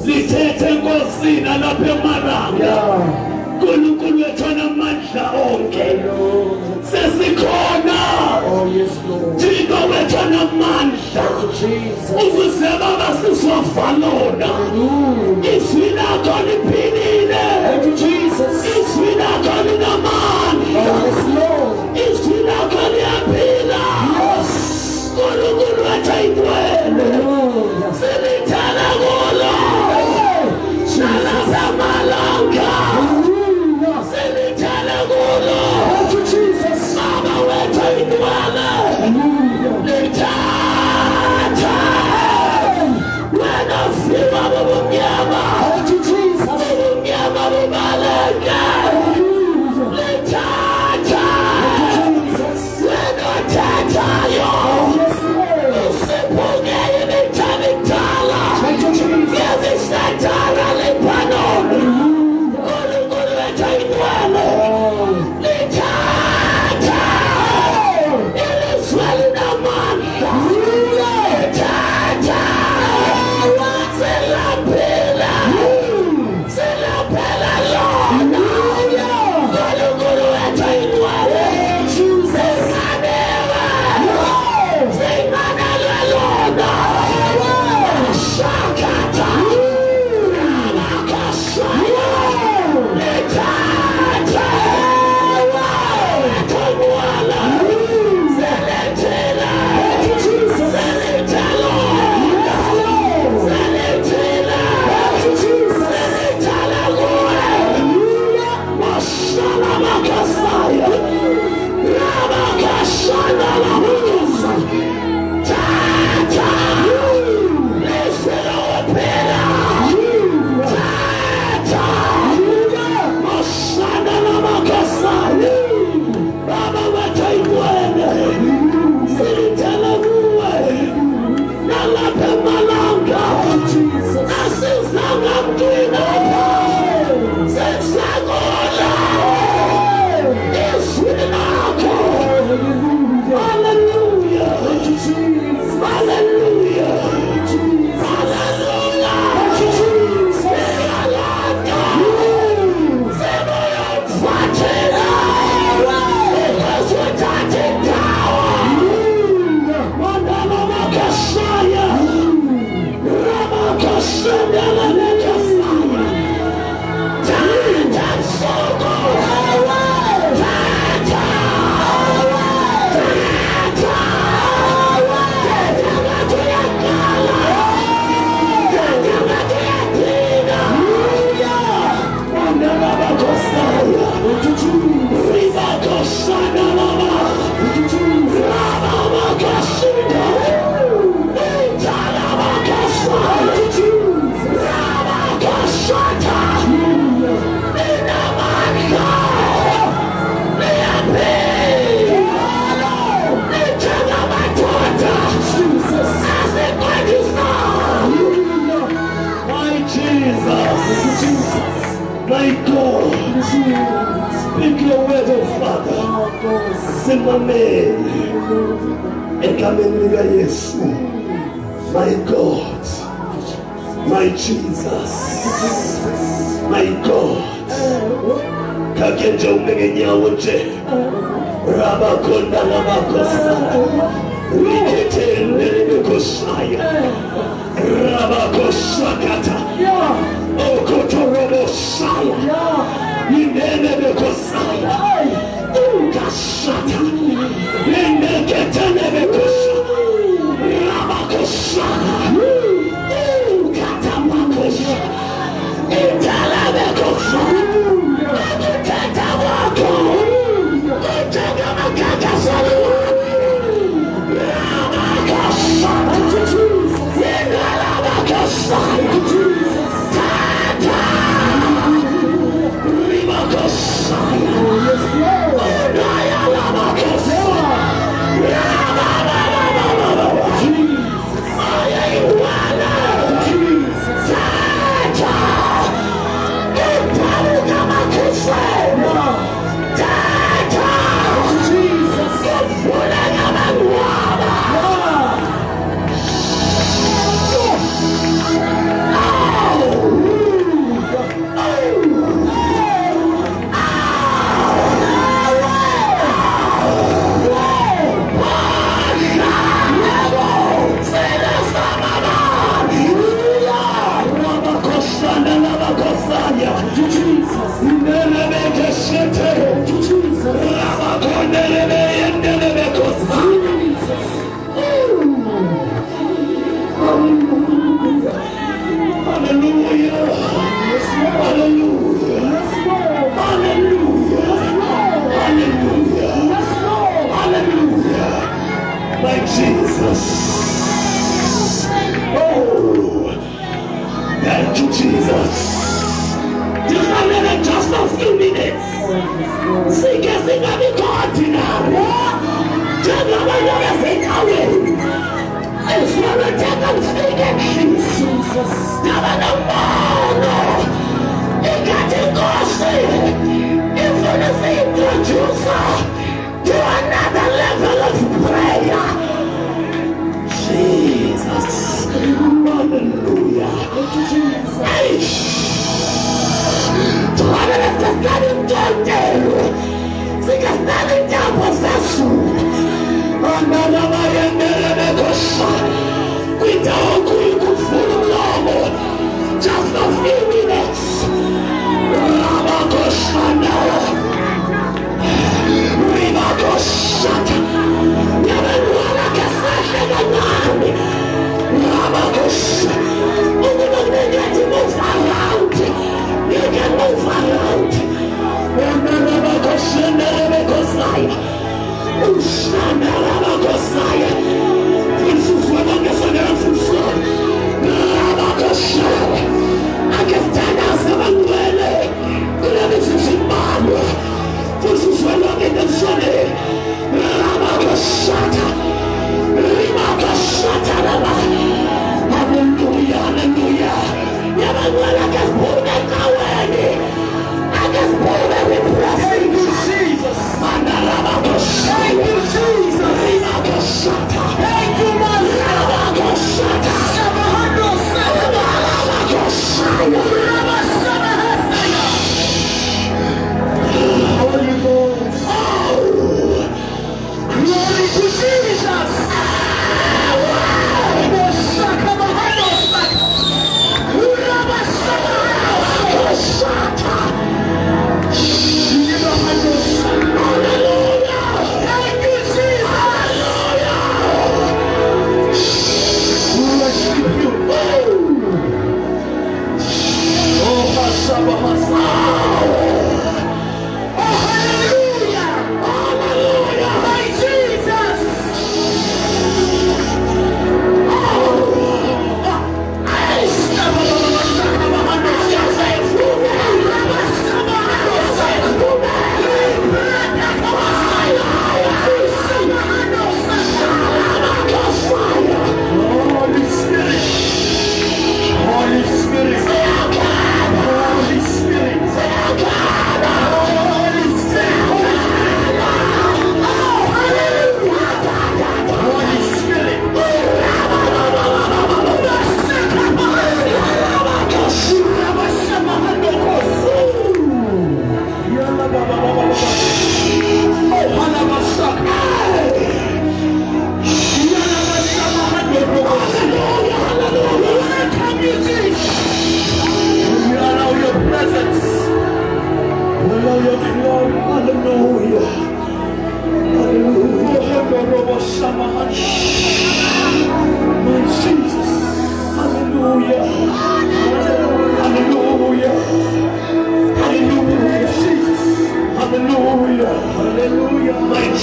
Lithethe ngosina lapha emaranga. Nkulunkulu wethu onamandla onke. Sesikhona. Thixo wethu onamandla. Ukuze baba sizovalona. Izwi lakho liphilile. Izwi lakho linamandla. Izwi lakho liyaphila. Nkulunkulu wethu ayingcwele. Silithanda kulo. Shalala malanga. Silithanda kulo. Baba wethu ayingcwele. Lithatha. Wena siba baba. Simame. Ekameniga Yesu. My God. My Jesus. My God. Kakenja umengenya wote. Rabakonda Rabakosa. Riketende Rebekosaya. Rabakosakata. Okotorobosaya. Inenebekosaya. Ukashata. Ineketenebekosa. Rabakosa. Ukatabakosa. Italabekosa. Utatawako. Utagamakakasala. Rabakosaya. I guess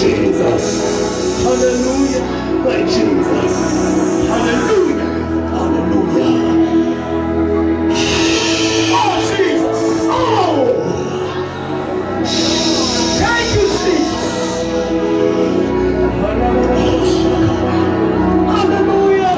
Jesus. Hallelujah. My Jesus. Hallelujah. Hallelujah. Oh, Jesus. Oh! Thank you, Jesus. Hallelujah.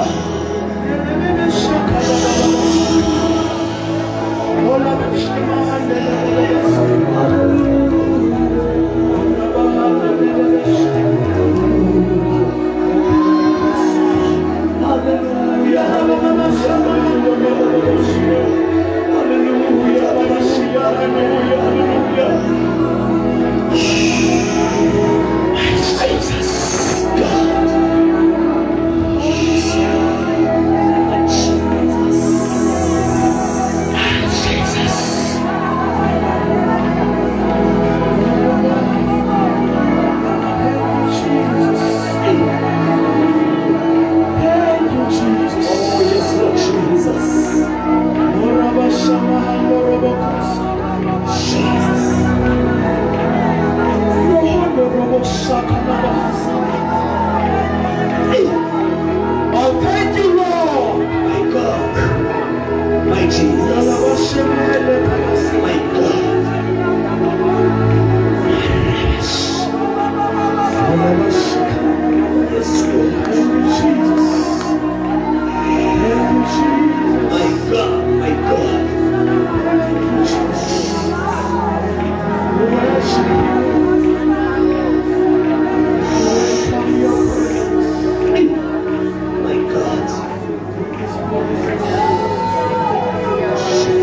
Oh, thank you, Lord. My God. My Jesus. My God. Yes, Lord. My God. My God. My God. Jesus. My God. Oh, yes, Lord. Jesus.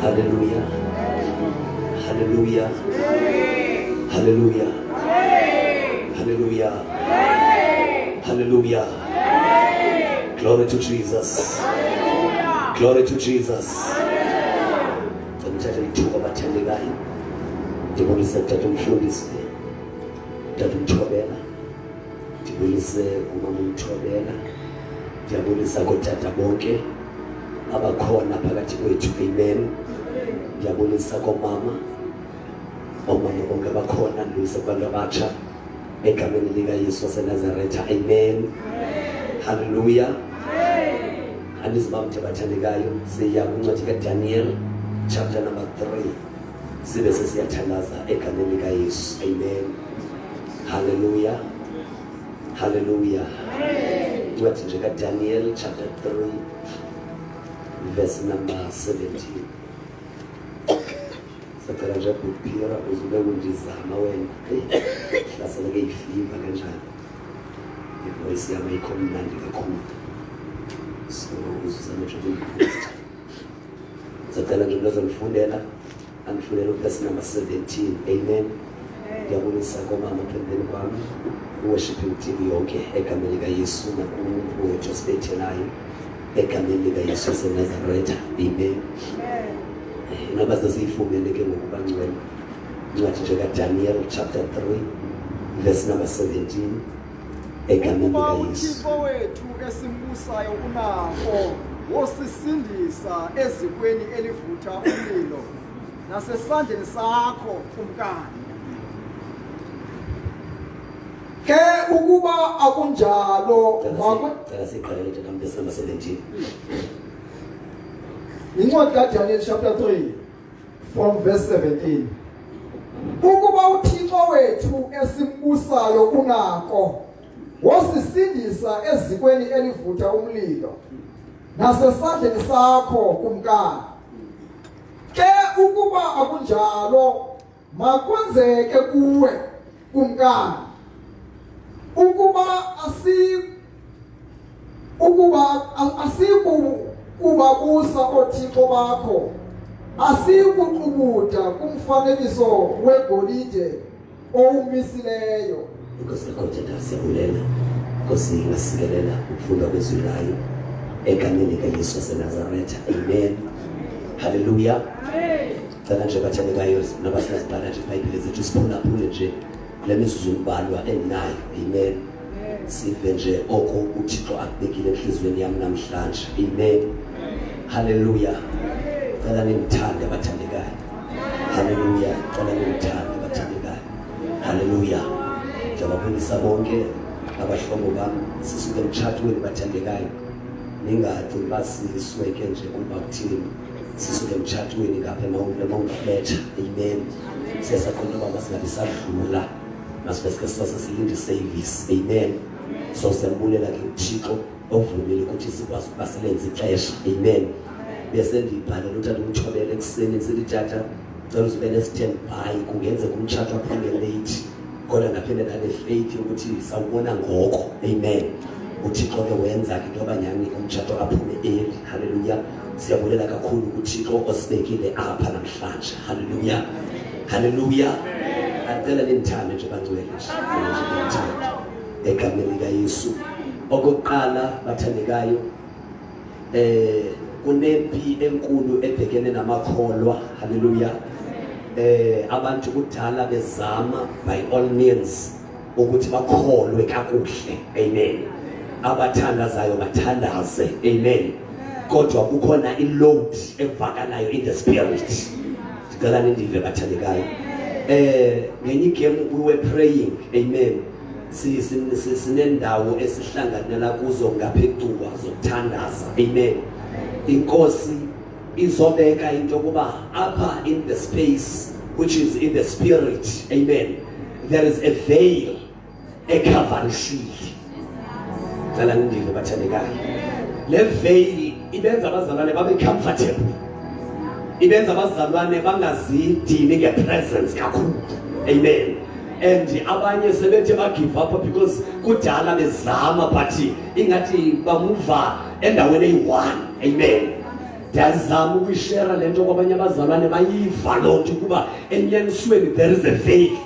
Hallelujah. Hallelujah. Hallelujah. Hallelujah. Hallelujah. Glory to Jesus. Glory to Jesus. Ngithatha ithuba abathandekayo. Ndibulise Tata Mfundisi. Tata Mthobela. Ndibulise umama Mthobela. Ndiyabulisa kotata bonke abakhona phakathi kwethu. Amen. Ndiyabulisa komama. Omama bonke abakhona, ndibulisa kubantu abatsha egameni likaYesu waseNazaretha. Amen. Hallelujah. Andizibamthe bathandekayo, siya kwincwadi kaDaniel chapter number 3. Sibe sesiyathandaza egameni likaYesu. Amen. Hallelujah. Hallelujah. What is it? Daniel chapter 3 verse number 17. Satana nje kuphira uzube kunjizama wena. Hlasela ke ifiva kanjani. Ivoice yami ikhomnandi kakhulu. So uzuzama nje ukuyikhosta. Satana nje ngizofundela andifundela verse number 17. Amen. Ngiyabonisa komama pembeni kwami. Worshiping team yonke egameni likaYesu nakuNkulunkulu wethu osibethelayo egameni likaYesu waseNazaretha. Amen. Nabaza siyifumene ke ngokubangcwele incwadi nje kaDaniel chapter 3 verse number 17 egameni likaYesu. UThixo wethu esimbusayo unakho wosisindisa ezikweni elivutha umlilo nasesandleni sakho umkani. Ke ukuba akunjalo Cela siqale nje verse number 17. incwadi kaDaniel chapter 3 from verse 17. Ukuba uThixo wethu esimbusayo unako wosisindisa ezikweni elivutha umlilo nasesandleni sakho kumkani. Ke ukuba akunjalo makwenzeke kuwe kumkani asikubabusa oThixo bakho, asikuqubuda kumfanekiso wegolide owumisileyo. Inkosi kaJesu siyabulela. Inkosi ngasikelela ukufunda kwezwi layo egameni likaYesu waseNazaretha. Amen. Hallelujah. Cela nje bathandekayo nabasazibhala nje iBhayibheli zethu siphulaphule nje lemizuzu imbalwa enayo. Amen. Sive nje oko uThixo akubekile enhlizweni yami namhlanje. Amen. Hallelujah. Cela nimthande abathandekayo. Hallelujah. Cela nimthande abathandekayo. Hallelujah. Ngiyababonisa bonke abahlobo bami sisuke emtshatweni bathandekayo. Ningathi basisweke nje kuba kuthini. Sisuke emtshatweni ngapha eMount Fletcher. Amen. Siyasaqonda baba singabe sadlula. Masibesike sisilinde service. Amen. So siyambulela ke uThixo ovumile ukuthi sikwazi ukubasebenza ixesha. Amen. Bese ndibhalela uthatha umthobele ekseni silithatha cela uzibele stand by kungenzeka umtshato aphume late. Kodwa naphinde nale faith ukuthi sawubona ngoko. Amen. uThixo ke wenza into abanyani umtshato aphume early. Hallelujah. Siyabulela kakhulu uThixo osibekile apha namhlanje. Hallelujah. Hallelujah. Acela nimthande nje bangcwele nje. Egameni likaYesu. Okokuqala bathandekayo kunempi enkulu ebhekene namakholwa. Hallelujah. Abantu kudala bezama by all means ukuthi bakholwe kakuhle. Amen. Abathandazayo bathandaze. Amen. Kodwa kukhona iload evakalayo in the spirit. Ngicela nindive bathandekayo. Ngenye game we were praying. Amen. Sinendawo esihlanganela kuzo ngaphezuka zokuthandaza. Amen. Inkosi izobeka into kuba upper in the space which is in the spirit. Amen. There is a veil, a covering shield. Cela nindive bathandekayo. Le veil ibenza abazalwane babe comfortable. Ibenza abazalwane bangazidini ngepresence kakhulu. Amen. And abanye sebethe ba give up because kudala bezama but ingathi bamuva endaweni eyi-1. Amen. Ndiyazama ukuyishare lento kwabanye abazalwane bayiva lonto kuba enyanisweni there is a veil.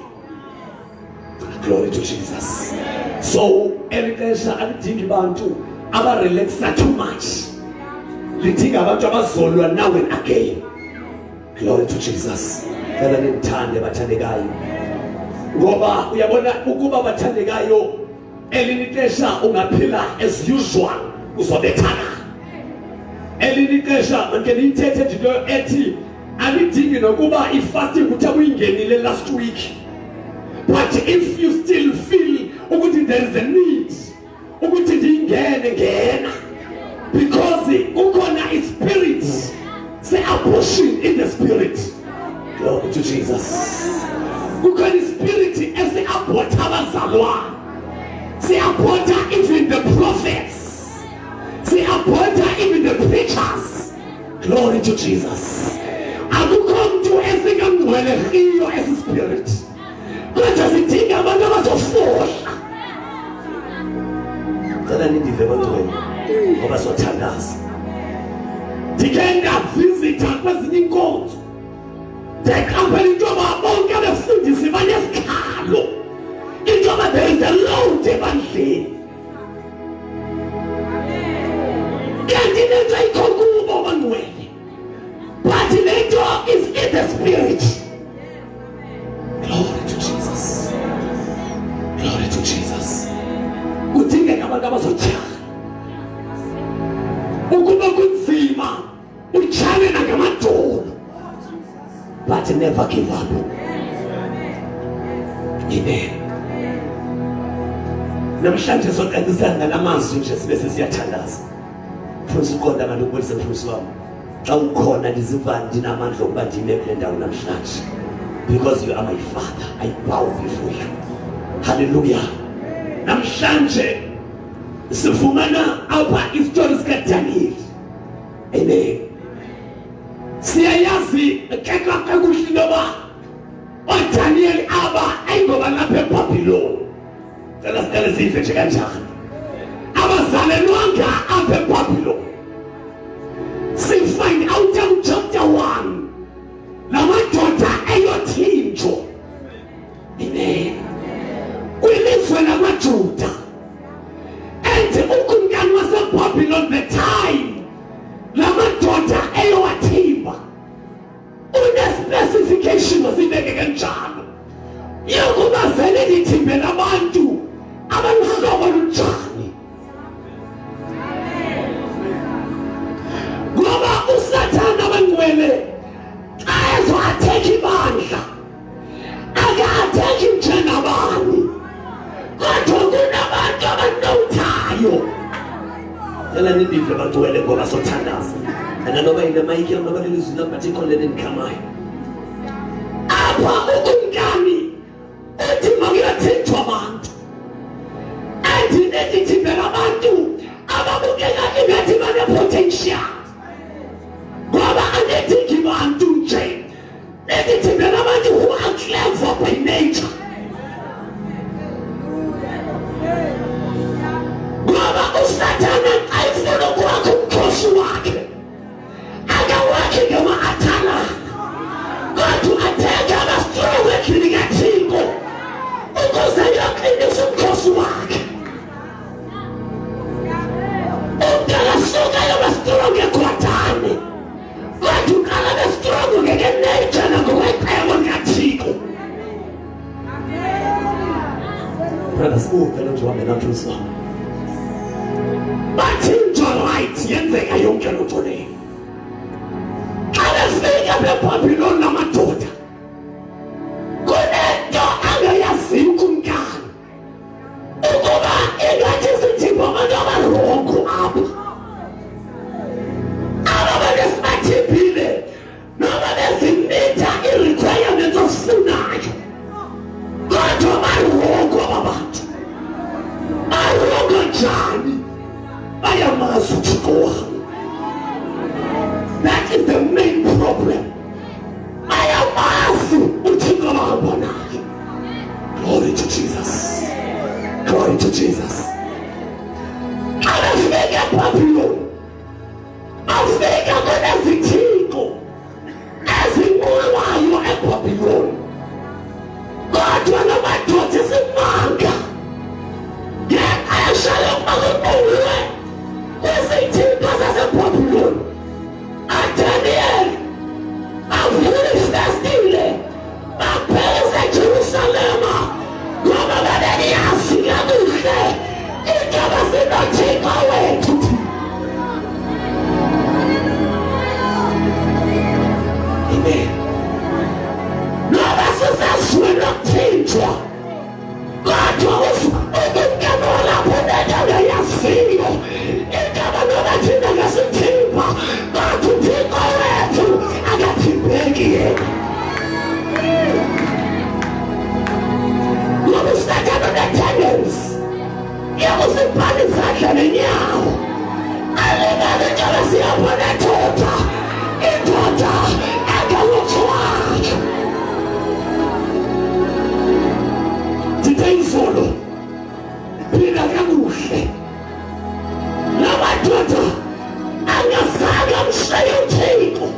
Glory to Jesus. So elixesha alidingi bantu abarelaxa too much. Lidinga abantu abazolwa now and again. Glory to Jesus. Phela nimthande bathandekayo. Ngoba uyabona ukuba bathandekayo elinixesha ungaphila as usual uzobethana. Elinixesha manje nithethe into ethi alidingi nokuba ifasting ukuthi uyingenile last week. But if you still feel ukuthi there is a need ukuthi ngena because ukhona a spirit say abortion in the spirit. Glory to Jesus. Ukhona spirit ese abotha abazalwane Siyabhoda even the prophets. Siyabhoda even the preachers. Glory to Jesus. Akukho mntu esingangcweleyo esi spirit. Kodwa sidinga abantu abazofohla. Cela nindive bantwana ngoba sothandaza. Ndike ndavisitha kwezinye inkonzo. Ndekampela into yoba bonke abefundisi banesikhalo. Into yoba there is a load ebandleni. Kanti lento ayikho kubo bangcwele. But lento is in the spirit. Glory to Jesus. Glory to Jesus. Kudingeka abantu abazojaha. Ukuba kunzima uchane nangamadolo. But never give up. Amen. Namhlanje soqalisana nalamazwi nje sibe sesiyathandaza. Mfundisi uqonda abantu ukubonisa mfundisi wami. Xa ukhona ndiziva ndinamandla okuba ndime kule ndawo namhlanje. Because you are my father, I bow before you. Hallelujah. Namhlanje sifumana apha istori sikaDaniel. Amen. Siyayazi kakuhle intoba uDaniel aba ayingoba lapha eBhabhiloni. Cela siqale siyive nje kanjani. Abazalelwanga apha eBhabhiloni. Find out in chapter 1. Namadoda ayothinjwa. Amen. Kwilizwe lamaJuda. And ukumkani waseBhabhiloni the time lamadoda ayowathimba. Une-specification wasibeke kanjalo. Yokuba vele lithimbe nabantu abanohlobo lunjani. Ngoba uSathane abangcwele athekhe ibandla. Akathekhi njenabani. Kodwa kunabantu abanothayo. Cela nindive bantwele ngoba sothandaza. Nanoba ile mayiki noma lelizwi labathi khona lenikhamayo. Apha ukumkani uthi makuyathinjwa abantu. Athi nethithibela abantu ababukeka ingathi bane-potential. Ngoba anethikhi bantu nje. Nethithibela abantu who are clever by nature. Ngoba uSathane ayifuna ukwakha umkhosi wakhe. Akawakhi ngama-athala. Kodwa athenge ama-strong eklinika kaThixo ukuze yoqinise umkhosi wakhe. Umdala suka yaba-strong ekhwadane. Kodwa uqala be-strong ngeke-nature nangokweqemo likaThixo. Brother, sibuke lo nje wami namfundisi wami. Bathinjwa right yenzeka yonke lo nto leyo. Xa befika beBhabhiloni namadoda kunento angayaziyo ukumkani ukuba ingathi sithimba abantu abarongo apha ababenesibatiphile noma bezimitha i-requirements osifunayo. Kodwa barongo aba bantu. Barongo njani? Bayamazi uThixo wami. That is the main problem. Bayamazi uThixo abahamba naye. Glory to Jesus. Glory to Jesus. Xa befika eBhabhiloni bafika kunezithixo ezinqulwayo eBhabhiloni. Kodwa namadoda isimanga ngexesha lokuba kuqulwe kwizithixo zaseBhabhiloni. Daniel avulifestile baphelise Jerusalema ngoba babeyazi kakuhle into abasinoThixo wethu. Amen. Noba sisazweni lokuthinjwa kodwa ukumkani walapho nento angayaziyo into abanoba thina ngasithimba kodwa uThixo wethu akathimbeki yena. Ngoba uSathane une-tendency usibhale izandla nenyawo alingane njalo siyabona indoda engalutshwayo. Ndithe izolo phila kakuhle lamadoda angazange amshiye uThixo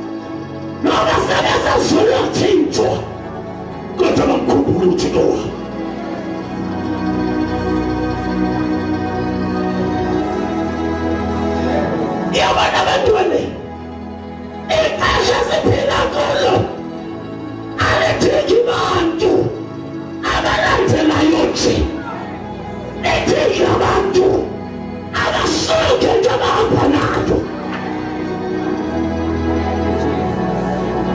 noma sebesazula uThixo kodwa bamkhumbula uThixo wabo. Yabona abantwana ixesha siphila kulo alithiki bantu abalandelayo nje, ethiki abantu abasuke nje abahamba nayo.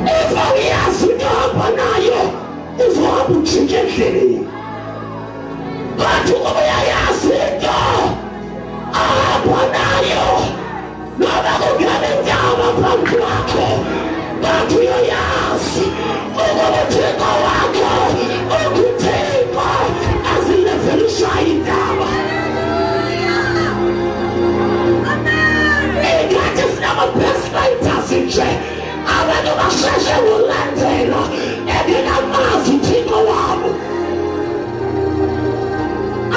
If uyazi into ahamba nayo uzohamba ujike endleleni, kodwa ukuba uyayazi into ahamba nayo noma kungaba indaba phambi kwakho kodwa uyoyazi ukuba uThixo wakho unguThixo azilevelishayo indaba. Ingathi sinama-backsliders nje abantu basheshe ngolandela engingamazi uThixo wabo.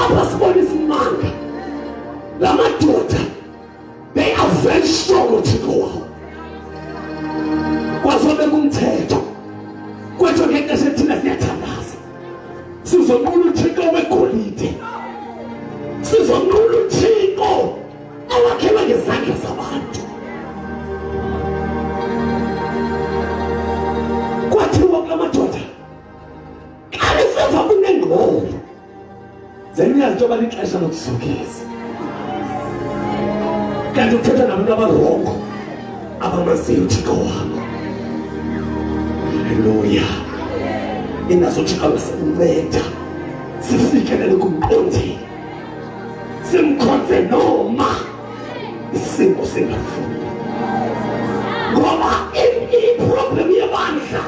Apha sibona isimanga lamadoda, they are very strong uThixo wabo. Kwazobe kumthetho kwethu ngexesha thina siyathandaza sizonqula uThixo wegolide, sizonqula uThixo awakhelwa ngezandla zabantu. Kwathiwa kulamadoda kale seva kunengqondo zenyazi njengoba lixesha lokusukisa, kanti uthetha nabantu abarongo abamaziyo uThixo wabo. Haleluya. Inazo uThixo asinceda sifikelele kumqondeli, simkhonze noma isimo singafuni, ngoba iproblem yebandla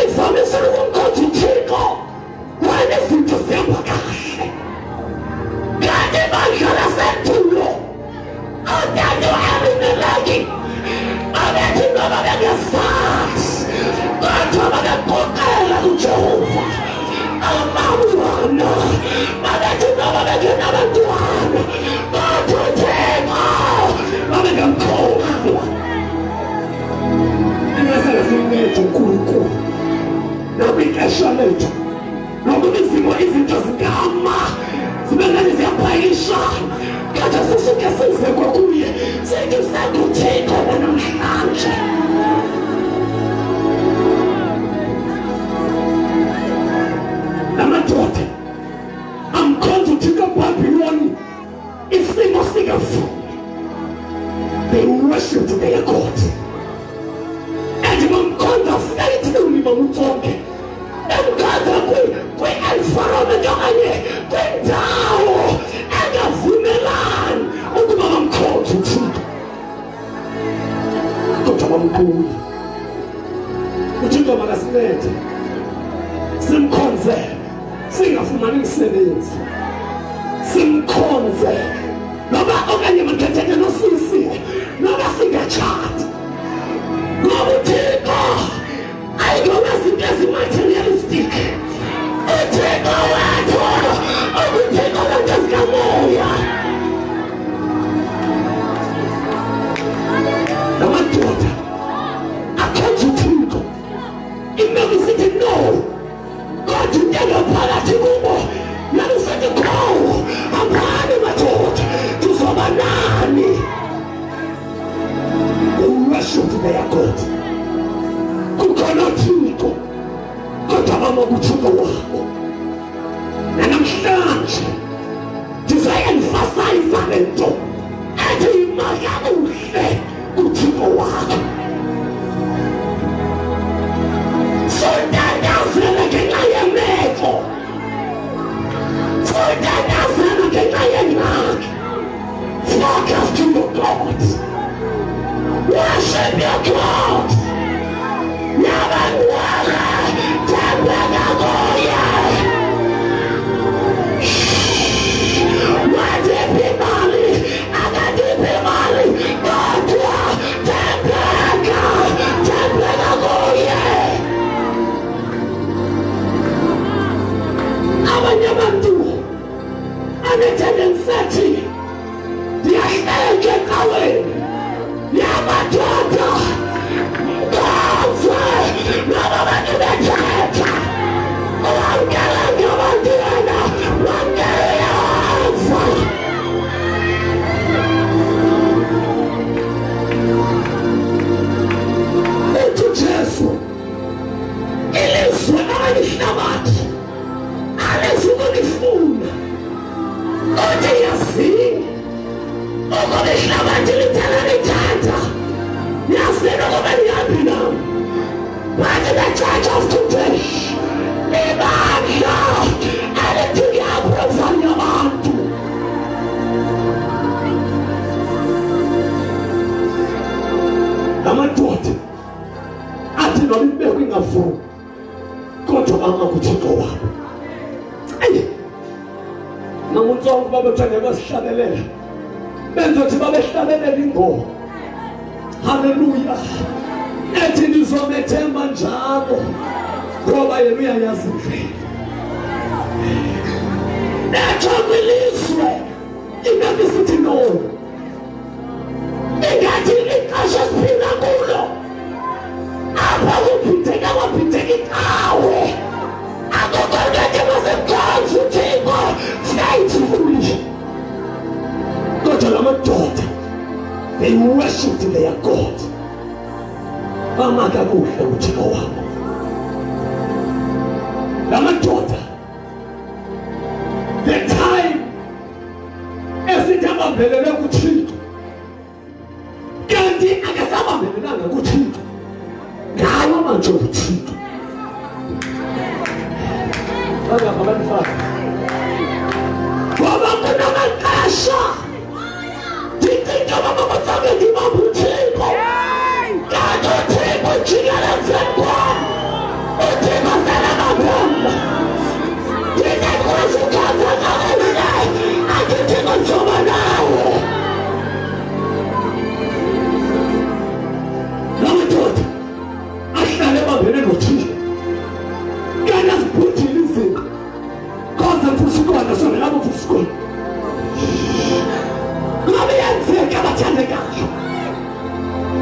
ivamise ukumkhonza uThixo wena izinto zihamba kahle, kanti ibandla lasentulo odade Abimeleki abethi noma bengesazi kodwa babeqoqela kuJehova amabwana, babethi noma bengenabantwana kodwa uThixo babengamkholwa. Ingasele simncede uNkulunkulu noma ixesha lethu nokuba izinto zingama zibe ngathi ziyaphayishana, kodwa sisuke sizekwe kuye sithi senguThixo namhlanje. Lamadoda amkhonza uThixo eBhabhiloni isimo singafuni. They worshipped their God and bamkhonza faithfully bamtsonke, emkhonza kwi-environment okanye kwindawo engavumelani ukuba bamkhonza uThixo, kodwa bamkhonza uThixo. Makasincede simkhonze singafumani umsebenzi, simkhonze noba okanye makhethe nosisi noba singatshati, ngoba uThixo ayikona zinto ezi-materialistic. uThixo wethu unguThixo wento zikamoya. Lamadoda akhonza uThixo, imeko isithi no, kodwa into engaphakathi kubo nalisithi go, hambani madoda tuzoba nani. Worship their God. Kukhona uThixo kodwa bamona uThixo wabo. Namhlanje ndizayi-emphasize le nto ethi makakuhle kuThixo wakho. Sondandazela ngenxa yemeko, sondandazela ngenxa yengxaki. Focus to your God. Worship your God. Nabangwala Tabagagoya. What Noko behlabathi lithala lithatha. Yasena ngoba lihambi nami. But the church of today, libandla elithi yaprofanya abantu. Amadoda athi noma ibekwe ingavumi kodwa bangakuthixo wabo. Namutsongo babathande basihlabelela benza ukuthi babehlabelela ingoma. Haleluya. Ethi nizomethemba njalo ngoba yena uyayazi indlela. Nathi kwilizwe ingabe sithi no. Ingathi ixesha siphila kulo apha kuphitheka kwaphitheka ikawe. Akukho nto masemkhansi uThixo faithfully. Kodwa la madoda, they worshipped their God. Bamaka kuhle uThixo wabo. La madoda, the time esithi abambelele kuThixo kanti akasabambelelanga kuThixo ngawo manje uThixo. Ngoba kunamaxesha ndicinga bamabafake ndibamba uThixo kanti uThixo ujikela emzini kwam. uThixo sele ngaphambi ndingakwazi ukukhatha kakuhle athi uThixo njoba nawe. La madoda ahlale ebambene noThixo kanti azibhudile izinto kodwa mfusikona sona labo mfusikona ngabe yenzeka abathandekayo.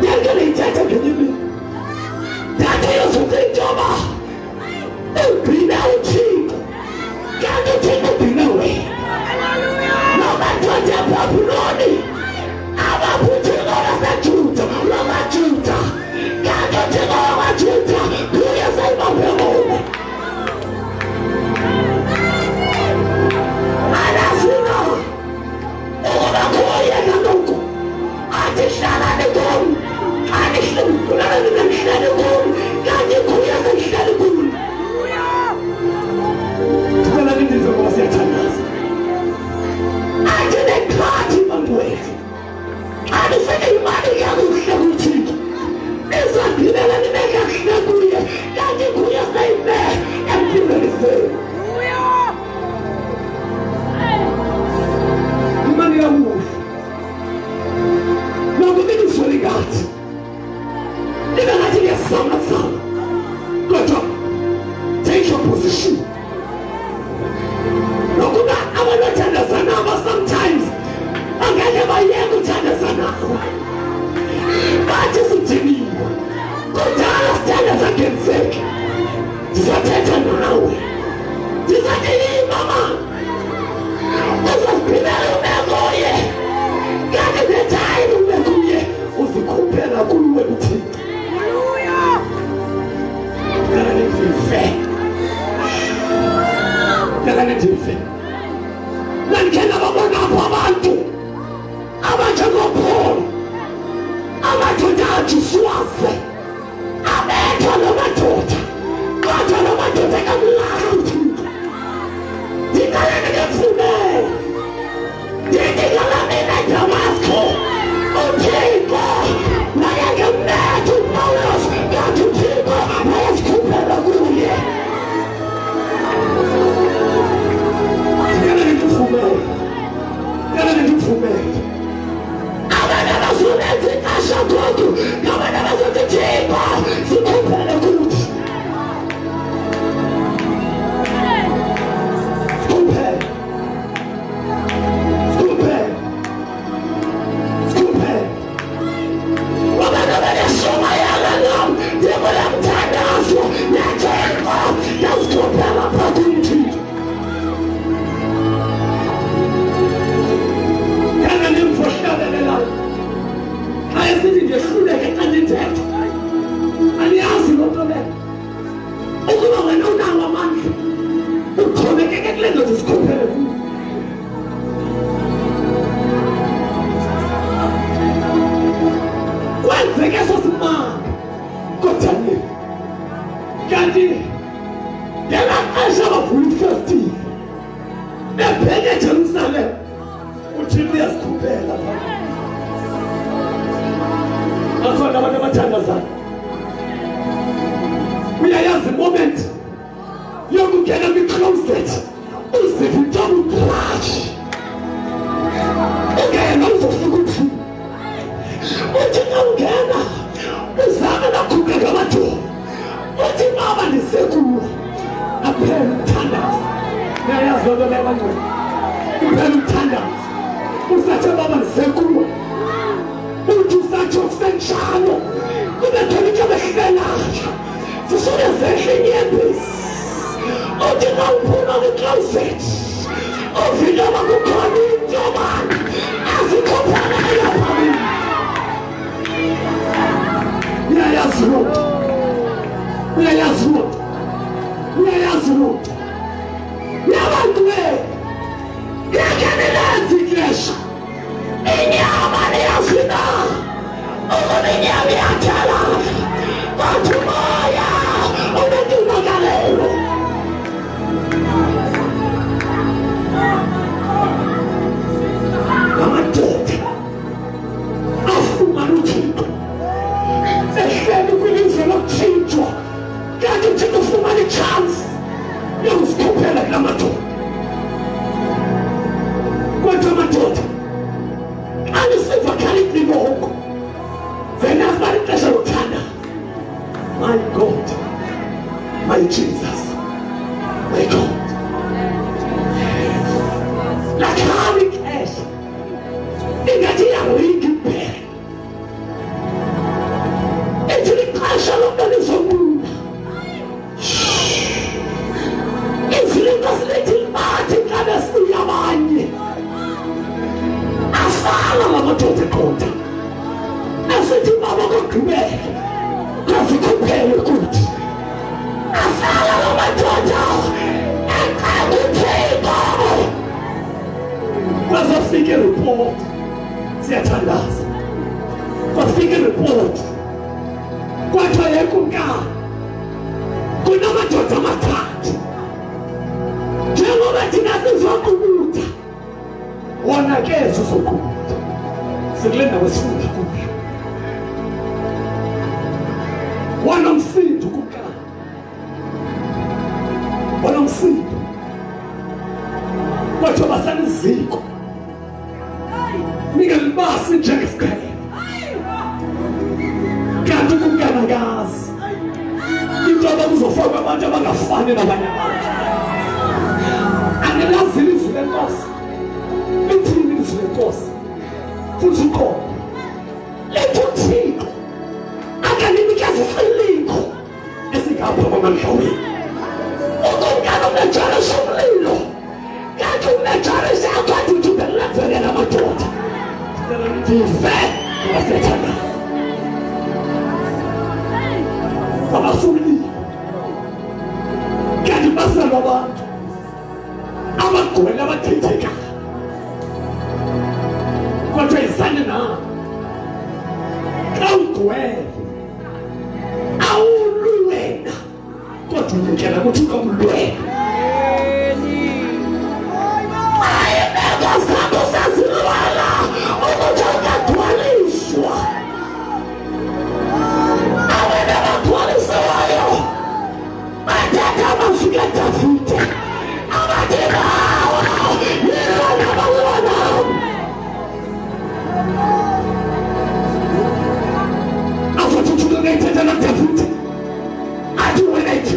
Yonke le ithetha ngenye imini thatha yozuthi injoba ubhina uThixo kanti uThixo ubhina wena. Namadoda eBhabhiloni abaphuthuko laseJuda lamaJuda kanti uThixo wamaJuda uye sayibambe bona. Alasina ukuba kuye ngalokho athi hlala nekhona anihlale khona kanti kuye sehlale khona. Thina nindizwe ngoba siyathandaza. Athi nekhathi bantwethu anifike imali yakuhle kuThixo izagibela nibe kahle kuye kanti kuye seyibe empilweni zenu. Imali yakuhle nokuba ilizwe likathi libe ngathi liyazama kodwa take your position. Nokuba abantu bathandazana sometimes angeke bayeke ukuthandazana bathi sidiniwe kudala sithandaza ngenzeke. Ndizathetha nawe ndizathi mama uzazibhibela ubekoye kanti netime ubekuye uzikhuphela kuwe uThixo. Ndife nandikhe ndababona apho abantu abanjengoPaul amadoda athi siwaze abethwa lamadoda kodwa lamadoda kamlala uThixo. Ndikale ndingefumele ndidingala mina Damasko uThixo naye ngemnetha uPawulos kanti uThixo wayesikhuphela kuye. Abantu abazolenza ikasha kodwa ngabantu abazothi Thixo sikhuphele kuthi. Sikhuphele abantu abaneshomayala nam ndibona mthandazo neThixo yasikhuphela phakathi kuThixo. Nimfohlabelelayo ayesithi ngehluleke xa ndithetha uthini uyasikhuphela akhona abantu abathandazana uyayazi moment yokungena kwi-closet uziphi double clutch ungena uzofika uthi ungena uzame nakhuphe ngamadolo uthi mama ndisekulu aphela umthandazo uyayazi lonto leyo bangcwele uphela umthandazo usathi baba ndisekulu uthi usathi okusenjalo kube khona into ebehlelayo zisuke zehle inyembezi uthi xa uphuma kwi-closet uvile bakukhona into mani azikhophanayo phambili uyayazi lonto uyayazi lonto uyayazi lonto yabantu yakhenelenzi ixesha inyama niyazina ukuba inyama iyathela kodwa umoya unetumakalelo amadoda afumana uthixo ehleli kwilizwe lokutshintshwa kanti uthixo ufumana ichansi yokusikhuphela kula madoda kodwa amadoda alisiva khaliphi bongo venazi bali xesha lokuthanda my God my Jesus my God lakhali ixesha ingathi iyaringi kuphela ethi lixesha lokubona izobuna izilingo silethi libathi xa besiya abanye asala lamadoda eqonda asithi baba kogqibele kasikhuphele kuthi asala lamadoda eqakuthixo kwazofika iripoti siyathandaza kwafika iripoti kwathiwa yekumkani kunamadoda amathathu njengoba thina sizokubutha wona ke sizokubutha sikule ndawo esifunda kuyo wanomsindo kumkani wanomsindo kwathiwa basaniziko ningelibasi njengesikhayelo kanti kumkani akazi into abakuzofakwa abantu abangafani nabanye abantu angelazi ilizwi lenkosi lithini ilizwi lenkosi futhi ukhona lethu uthixo akaninikeza isilingo esingapha kwamadlawini ukumkani unejala somlilo kanti unejala esiyakwathi ukuthi ubelilenzele amadoda ndive ngasethandana abasumlilo kanti baselwa abantu abagwele abathetheka kodwa izane nabo xa ugwele awulwena kodwa unikela kuthi ukamlwena ayimeko zakho sazilwala ukuthi ungagcwaliswa awena bagcwalisiweyo bathatha amafika Davide abathi bawo yilona bawona azothuthuka ngayithetha na Davide athi wena ithi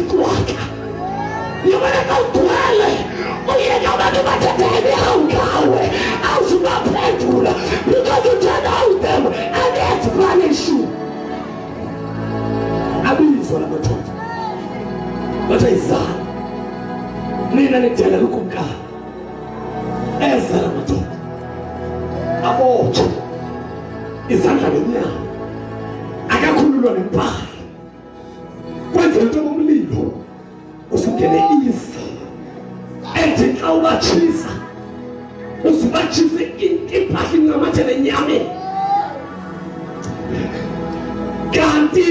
yobona kawugcwele uyeka abantu bathethe awugawe awuzubaphendula because you don't know them and that's punish you abizwa lamadoda bathi ayizala mina nidela ukumkani eza lamadoda abotsha izandla ngenyama akakhululwa nempahla kwenza into bomlilo usungene izi ethi xa ubatshisa usubatshise impahla incamathele enyameni kanti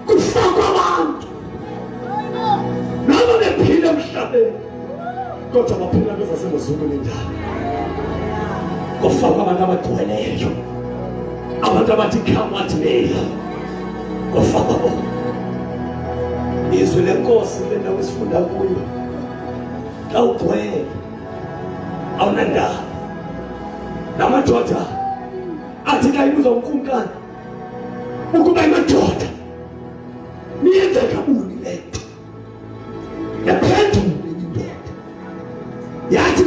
kufakwa abantu noma bephila emhlabeni kodwa baphila bezasemazulwini endala kufaka abantu abagcweleyo, abantu abathi come at me, kufaka bona izwi lenkosi lena wesifunda kuyo. Xa ugcwele awunandaba. Namadoda athi xa ibuza uNkulunkulu ukuba imadoda niyenze kabuni le nto, yaphendula indoda yathi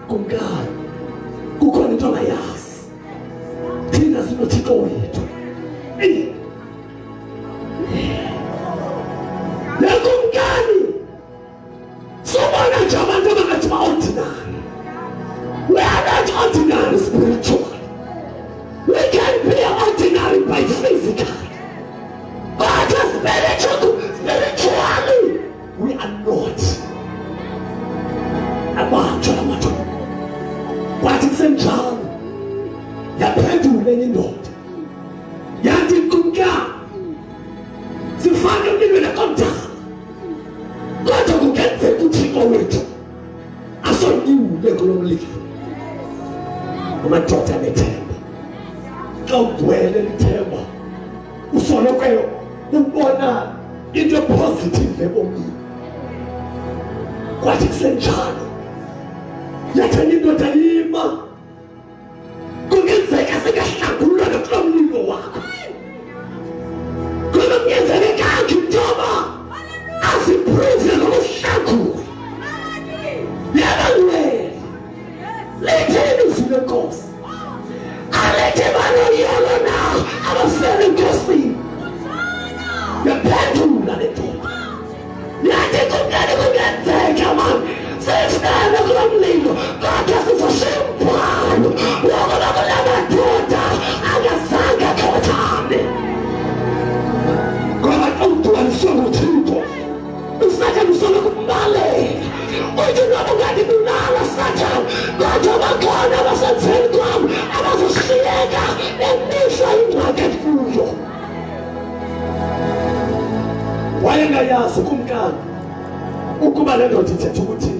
kumkani kukhona into angayazi thina sinothixo wethu. Nakumkani sobona nje abantu abangathi ba-ordinary. We are not ordinary spiritually. We can be ordinary by physical. But spiritually, we are not. Abantu. But it's in John. Yaphendula enye indoda. Yathi kumkani sifake empilweni kamdala. Kodwa kungenzeka uThixo wethu asonyule kulo mlilo. Amadoda anethemba. Xa ugcwele lithemba usoloko ubona into positive ebomini. Kwathi kusenjalo yathanda indoda yima. Kungenzeka singahlangulwa kulo mlilo wakho. Kungenzeka intoba asiphrize ngokuhlangula. Yabangwele letheni izwi lenkosi. Alethe banoyolo nawo abafela enkosini. Yaphendula le ndoda yathi kumkani kungenzeka mani sifana kulo mlilo kodwa sizoshiya umbhalo wokuba kula madoda angazange akhothame. Ngoba xa ugcwaliswe nguThixo uSathane usoloko umbalela. Uthi noma ungadibulala Sathane kodwa bakhona abasenzeni kwami abazoshiyeka bemihla ingxaki kuyo. Wayengayazi kumkani ukuba le ndoda ithetha ukuthi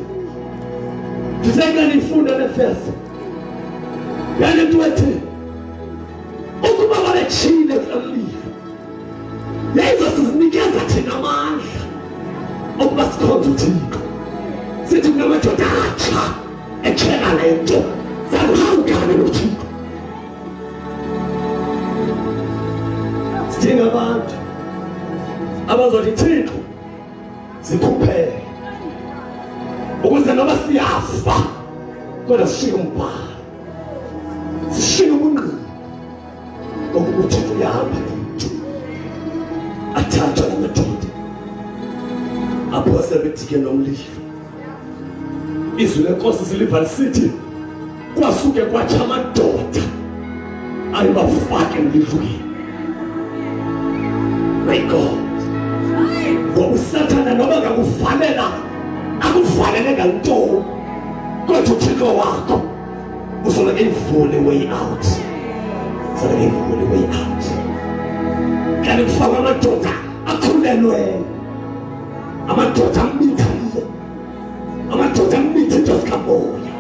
ndiseka nifunda le verse yale nto ethi ukuba babetshile kulomlilo yayizosinikeza thina amandla ukuba sikhonze uThixo. Sithi kunamadoda atsha etshela le nto zakuhawukane noThixo. Sidinga abantu abazothi Thixo sikhuphele ukuze noma siyafa kodwa sishiye umbhalo, sishiye ubungqina ngokuba uThixo uyahamba nomntu. Athathwa namadoda aphose bedike nomlilo. Izwi lenkosi siliva lisithi kwasuke kwatsha amadoda ayebafake emlilweni. My God, ngoba uSathane noma ngakuvalela akuvalele nganto kodwa uThixo wakho usoloko eyivule way out. Usoloko eyivule way out. Kanti kufaka amadoda akhulelwe, amadoda ambithile, amadoda ambithe into zikamoya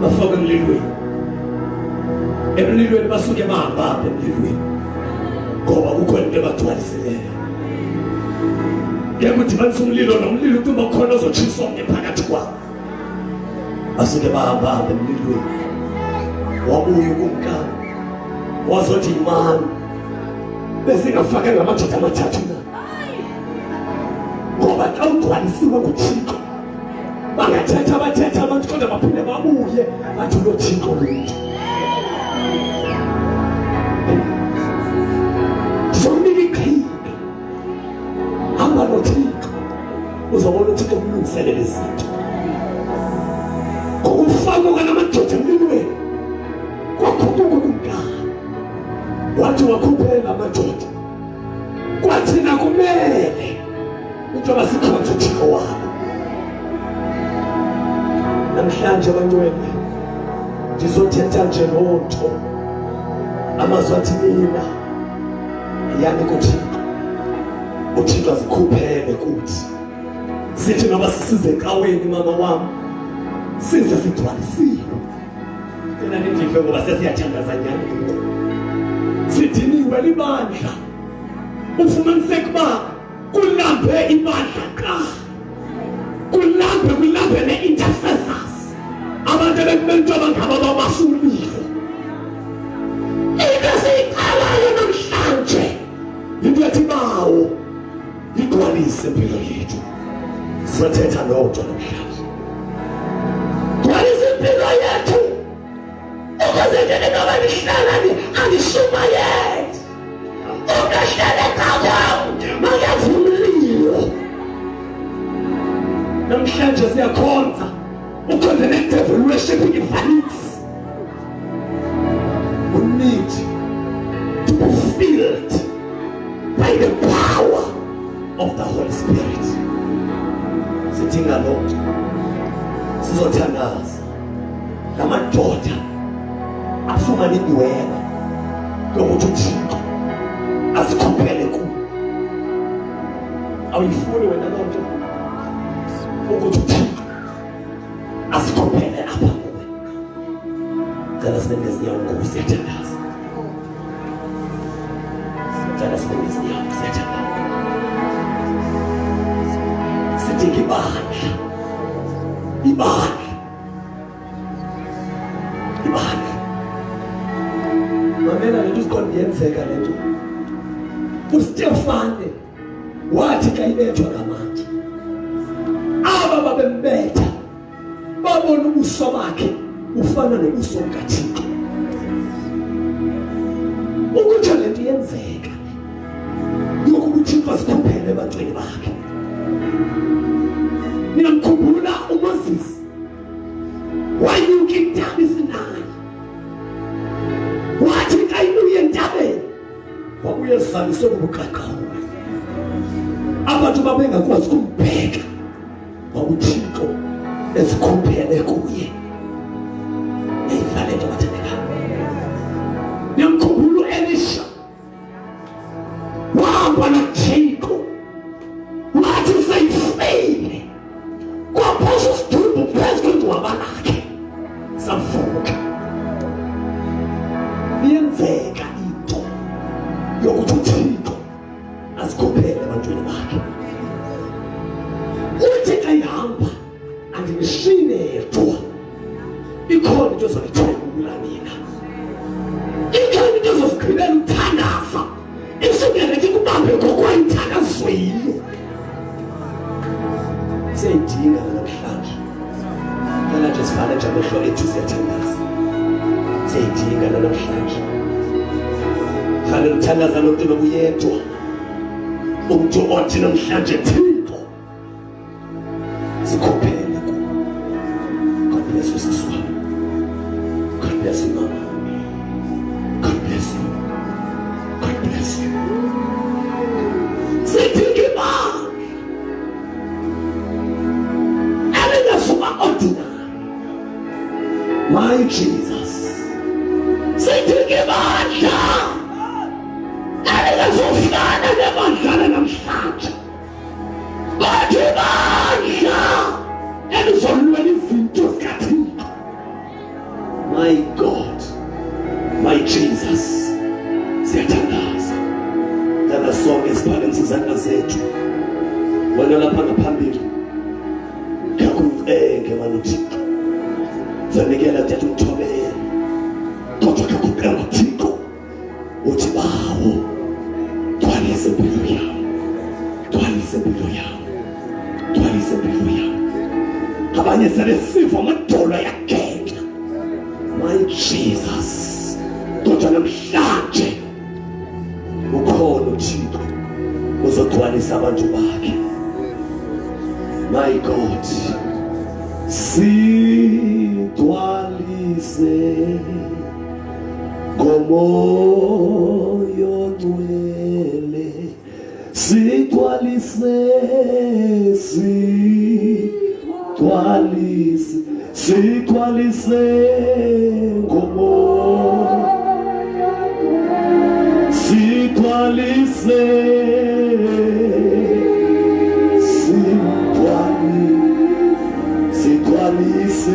bafaka emlilweni basuke bahamba apha emlilweni ngoba kukhona into ebagcwalisileyo. Yakudibanisa umlilo nomlilo ukuba khona ozotshisa omnye phakathi kwabo. Basuke bahamba apha emlilweni. Wabuya ukumkani wazothi imani besingafake ngamadoda amathathu na ngoba xa ugcwalisiwe nguThixo bangathetha abantu kodwa baphinde babuye bathi unoThixo wethu. Ndizokunika iqhinga, hamba noThixo uzobona uThixo kumlungiselela izinto. Ngokufaka kwanamadoda emlilweni kwakhuphuka kumkani wathi wakhuphela amadoda kwathina kumele into abasikhonza uThixo wabo. Namhlanje abangcwele ndizothetha nje lonto amazwi athi mina yani kuThixo uThixo azikhuphele kuthi sithi noba sisize ecaweni mama wami size sigcwalisiwe. Yena nendifo ngoba sesiyathandaza nyani. Sidiniwe libandla. Ufumaniseke uba kulambe ibandla ka. Kulambe ne-intercessors. Abantu bekumele ngaba babasulile. Into siyiqalayo namhlanje into yathi bawo igcwalise impilo yethu. Sizothetha nodwa namhlanje. Gcwalise impilo yethu ukuze nje noba nihlala angishumayeli. Ungahlala kakhulu makavumliyo. Namhlanje siyakhonza ukhonze ne-devil worshiping invalidity. We need to be filled by the power of the Holy Spirit. Sidinga Lord sizothandaza namadoda afumana indwelo yokuthi uThixo asikhuphele kuyo. Awuyifuni wena lonto ukuthi uThixo asikhuphele apha kuwe. Cela sibeke izinyawo ngoku siyathandaza. Cela sibeke izinyawo siyathandaza. Sidinga ibandla. Mamela lento sikondiyenzeka lento. uStefane wathi xa ibethwa ngamandla aba babembetha babona ubuso bakhe ufana nobuso bukaThixo. Ukuthi lento yenzeka yokuba uThixo asikhuphele ebantwini bakhe. Niyamkhumbula uMoses wanyuka intaba iSinayi wathi xa ibuye entabeni wabuye esaliswe bubuqaqawule. Abantu babengakwazi ukumbheka ngoba uThixo esikhuphele kuye. Eyivale nje bathandekayo. Niyamkhumbula Elisha wahamba noThixo wathi usayifile kwaphosa usidumbu phezu kwengcwaba lakhe savuka. Iyenzeka into yokuthi uThixo asikhuphele ebantwini bakhe. Uthi xa ihamba andinishiyedwa ikhona into ezolithwebula mina. Ikhona into ezozigqilela uthandaza isukele ke kubambe ngokwayithandazweyo. Siyayidinga namhlanje. Phela nje sivale nje amehlo ethu siyathandaza. Siyayidinga namhlanje. Khale uthandaza lo mntu nobuyedwa. Umuntu othi namhlanje Thixo sikhuphele kuwe. God bless you siswa. God bless you mama. God bless you. God bless you. Sidinga imali. Elingasuka ordinary. My Jesus. Sidinga imandla. Elingazofana nemandla namhlanje. Bathi imandla elizolwela izinto zikaThixo. My God, my Jesus, siyathandaza. Lana sonke siphakamisa izandla zethu. Wena lapha ngaphambili. Kakucenge manje uThixo. Zanikela kuthi uthobele. Kodwa kakucenge uThixo. Uthi bawo. Gcwalise impilo yawo. Gcwalise impilo yawo. Gcwalise impilo yawo. Abanye selesifa amadolo yagenxa. My Jesus, kodwa namhlanje ukhona uThixo uzogcwalisa abantu bakhe. My God, sigcwalise ngomoya ongcwele, sigcwalise, sigcwalise, sigcwalise ngomoya, sigcwalise, sigcwalise, sigcwalise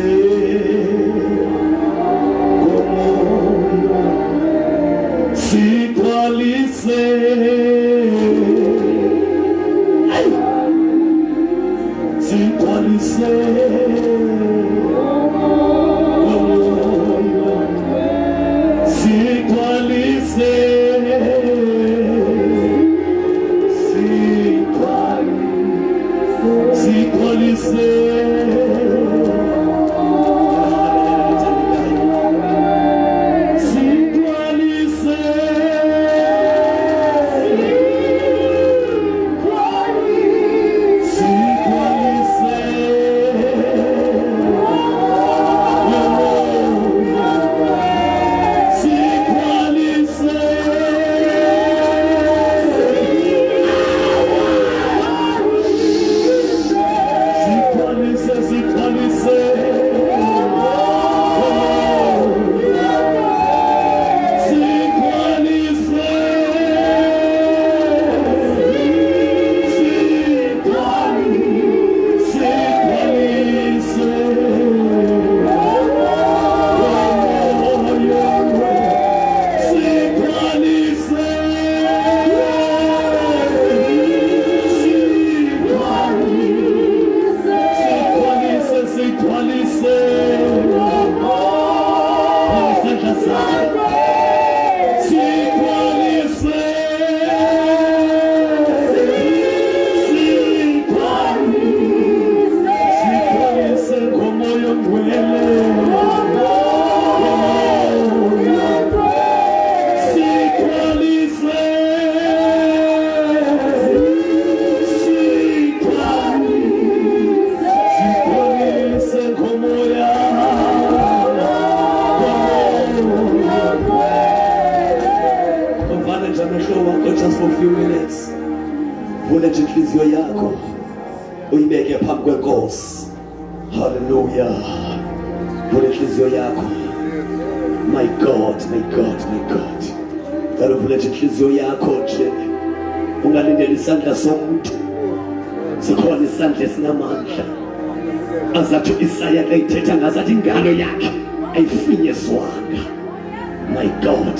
My God,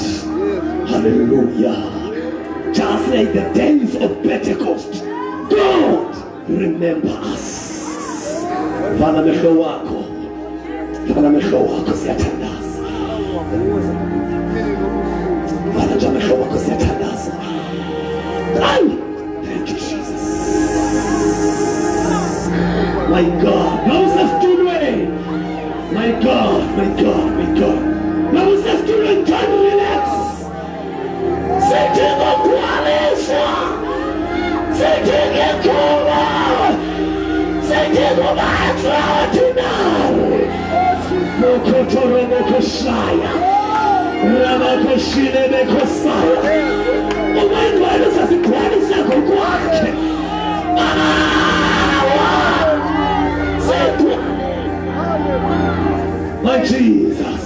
hallelujah. Just like the days of Pentecost, God, remember us. Fana mwisho wako siatandaza. Fana mwisho wako siatandaza. Thank you, Jesus. My God, Moses Tunwe. My God. Moses Tunwe, don't relax. Sitting on Kualisha. Sitting in Kuma. Sitting on Matratinal. Mokotoro Mokoshaya. Ramakoshine Mekosaya. Umen wale sasi Kualisha kukwake. My Jesus.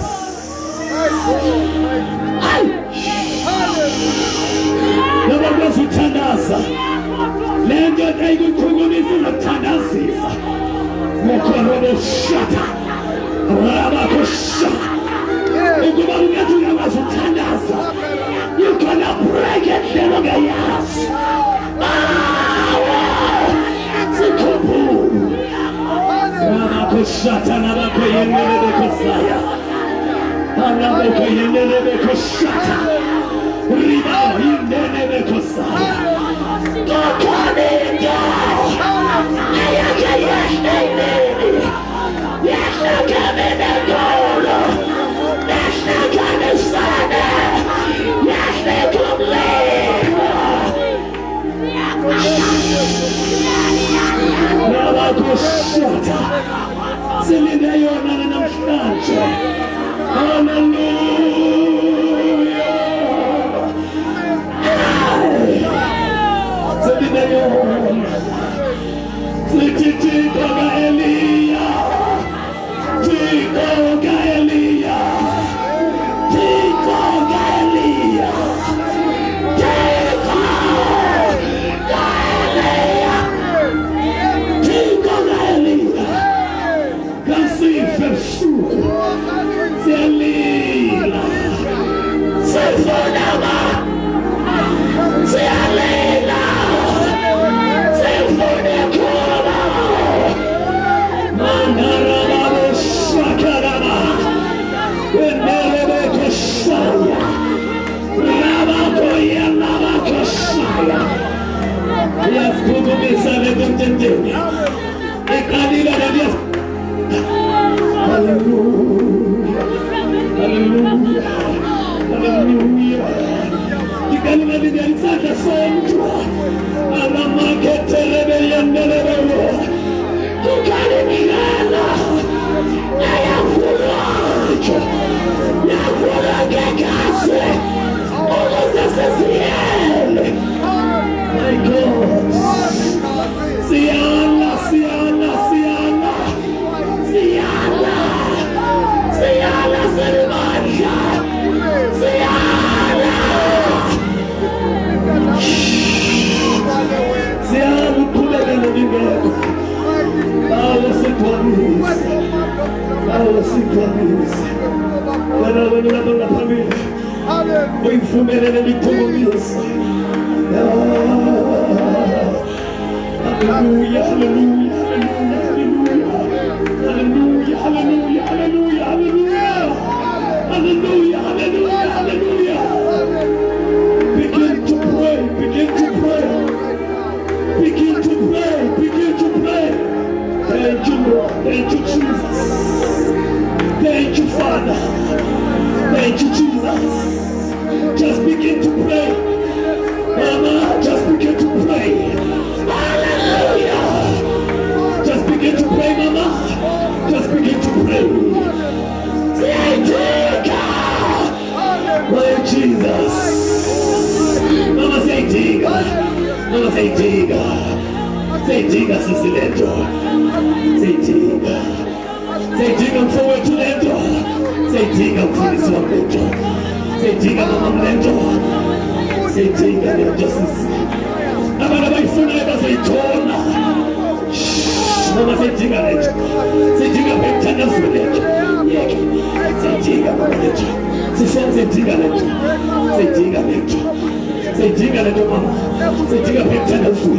Nabakutandaza. Lendo daigu kuguniza natandaziza. Mokorobo shata. Rabakusha. Ukubarugetu nabakutandaza. You cannot break it, little guys. Zikubu. Rabakushata nabakuyenele kusaya. Anabakuyenele kushata. Riba yenele kusaya. Kokoninja. Ayaka yeshtene. Yeshna kamene golo. Yeshna kanesane. Yeshna kumle. Rabakushata. Selidayona na namshanje. Hallelujah. Endelebekeshaya. Rabakoya Nabakashaya. Yes, Kubu Misale Dutendeni. Ekanila Yes. Hallelujah. Hallelujah. Hallelujah. Ikanila Diansaka Sontra. Alamakete Rebelliandelebo. Tukanimilana. Ayafuracho. Yafuragekase. Olosesesiele. My God. Siana, Siana, Siana. Siana. Siana Silvaja. Siana. Siana Kulegana Vigero. Paolo Sequanis. Paolo Sequanis. Para venir a la familia. Voy fumere de mi comunis. Hallelujah, hallelujah, hallelujah, hallelujah, hallelujah, hallelujah, hallelujah, hallelujah, hallelujah. Begin to pray, begin to pray, begin to pray, begin to pray. Thank you, Lord, thank you, Jesus. Thank you, Father. Thank you, Jesus. Just begin to pray. Mama, just begin to pray. Hallelujah. Just begin to pray, Mama. Just begin to pray. Say, Diga. My Jesus. Mama, say, Diga. Mama, say, Diga. Say, Diga, Cecileto. Say, Diga. Say, Diga, forward to Leto. Say, Diga, please, Leto. Say, Diga, Mama, Leto. Say, Diga, justice. Abana vai funeba say tona. Mama say Diga Leto. Say Diga Betana Suleto. Say Diga Leto. Say Diga Leto. Say Diga Leto. Say Diga Leto, Mama. Say Diga Betana Suleto.